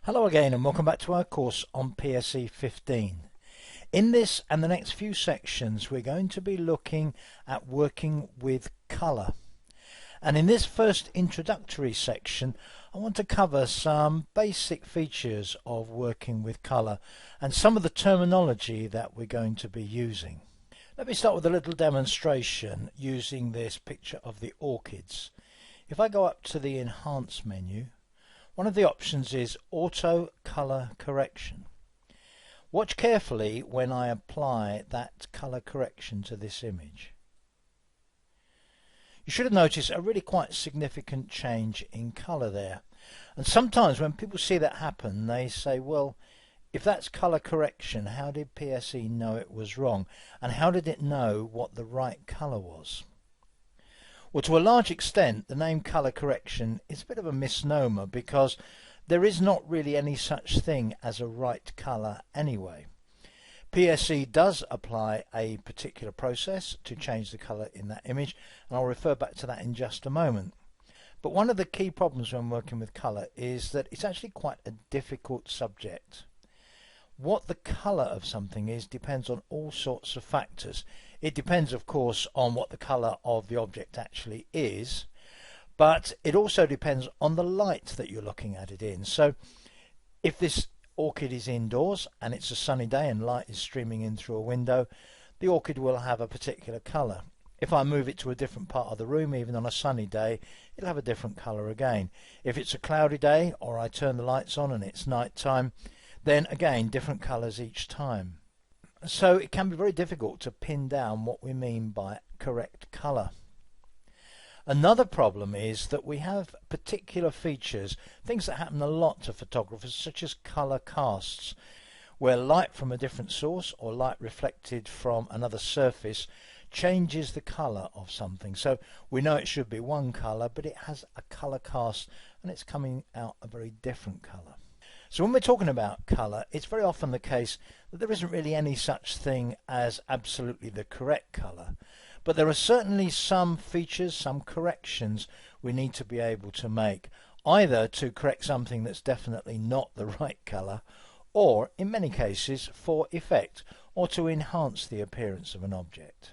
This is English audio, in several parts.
Hello again and welcome back to our course on PSE 15. In this and the next few sections we're going to be looking at working with colour. And in this first introductory section I want to cover some basic features of working with colour and some of the terminology that we're going to be using. Let me start with a little demonstration using this picture of the orchids. If I go up to the Enhance menu, one of the options is Auto Color Correction. Watch carefully when I apply that color correction to this image. You should have noticed a really quite significant change in color there. And sometimes when people see that happen, they say, well, if that's color correction, how did PSE know it was wrong? And how did it know what the right color was? Well, to a large extent, the name color correction is a bit of a misnomer because there is not really any such thing as a right color anyway. PSE does apply a particular process to change the color in that image, and I'll refer back to that in just a moment. But one of the key problems when working with color is that it's actually quite a difficult subject. What the colour of something is depends on all sorts of factors. It depends, of course, on what the colour of the object actually is, but it also depends on the light that you're looking at it in. So if this orchid is indoors and it's a sunny day and light is streaming in through a window, the orchid will have a particular colour. If I move it to a different part of the room, even on a sunny day, it'll have a different colour again. If it's a cloudy day or I turn the lights on and it's night time, then again different colours each time. So it can be very difficult to pin down what we mean by correct colour. Another problem is that we have particular features, things that happen a lot to photographers, such as colour casts, where light from a different source or light reflected from another surface changes the colour of something. So we know it should be one colour, but it has a colour cast and it's coming out a very different colour. So when we're talking about colour, it's very often the case that there isn't really any such thing as absolutely the correct colour. But there are certainly some features, some corrections we need to be able to make, either to correct something that's definitely not the right colour, or in many cases for effect, or to enhance the appearance of an object.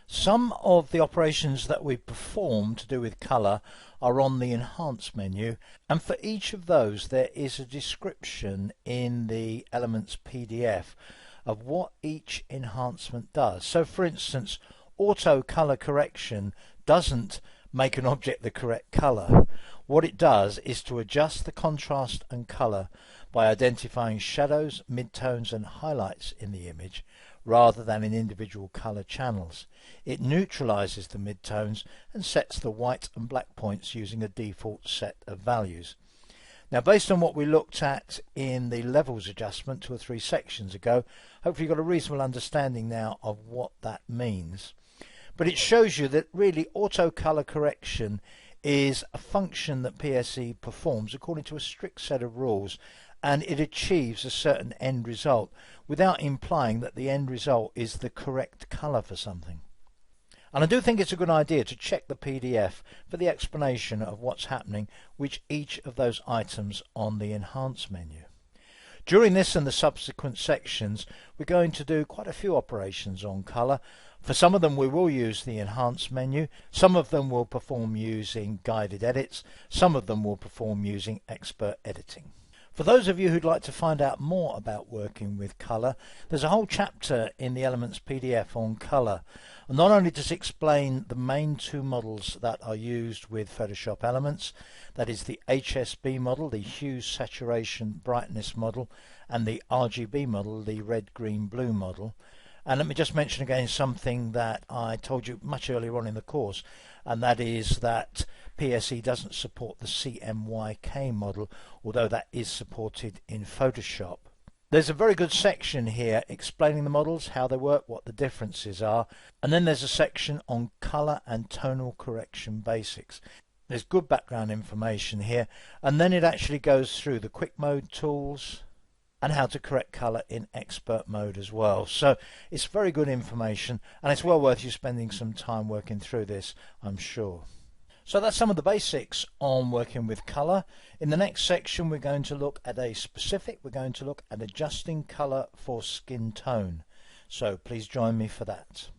Some of the operations that we perform to do with colour are on the Enhance menu, and for each of those there is a description in the Elements PDF of what each enhancement does. So for instance, Auto Color Correction doesn't make an object the correct colour. What it does is to adjust the contrast and colour by identifying shadows, midtones and highlights in the image rather than in individual colour channels. It neutralises the midtones and sets the white and black points using a default set of values. Now, based on what we looked at in the levels adjustment 2 or 3 sections ago, hopefully you've got a reasonable understanding now of what that means. But it shows you that really auto color correction is a function that PSE performs according to a strict set of rules, and it achieves a certain end result without implying that the end result is the correct color for something. And I do think it's a good idea to check the PDF for the explanation of what's happening with each of those items on the Enhance menu. During this and the subsequent sections, we're going to do quite a few operations on colour. For some of them we will use the Enhance menu, some of them will perform using guided edits, some of them will perform using expert editing. For those of you who'd like to find out more about working with colour, there's a whole chapter in the Elements PDF on colour. And not only does it explain the main 2 models that are used with Photoshop Elements, that is the HSB model, the hue, saturation, brightness model, and the RGB model, the red, green, blue model. And let me just mention again something that I told you much earlier on in the course, and that is that PSE doesn't support the CMYK model, although that is supported in Photoshop. There's a very good section here explaining the models, how they work, what the differences are, and then there's a section on colour and tonal correction basics. There's good background information here, and then it actually goes through the quick mode tools and how to correct colour in expert mode as well. So it's very good information and it's well worth you spending some time working through this, I'm sure. So that's some of the basics on working with colour. In the next section we're going to look at we're going to look at adjusting colour for skin tone. So please join me for that.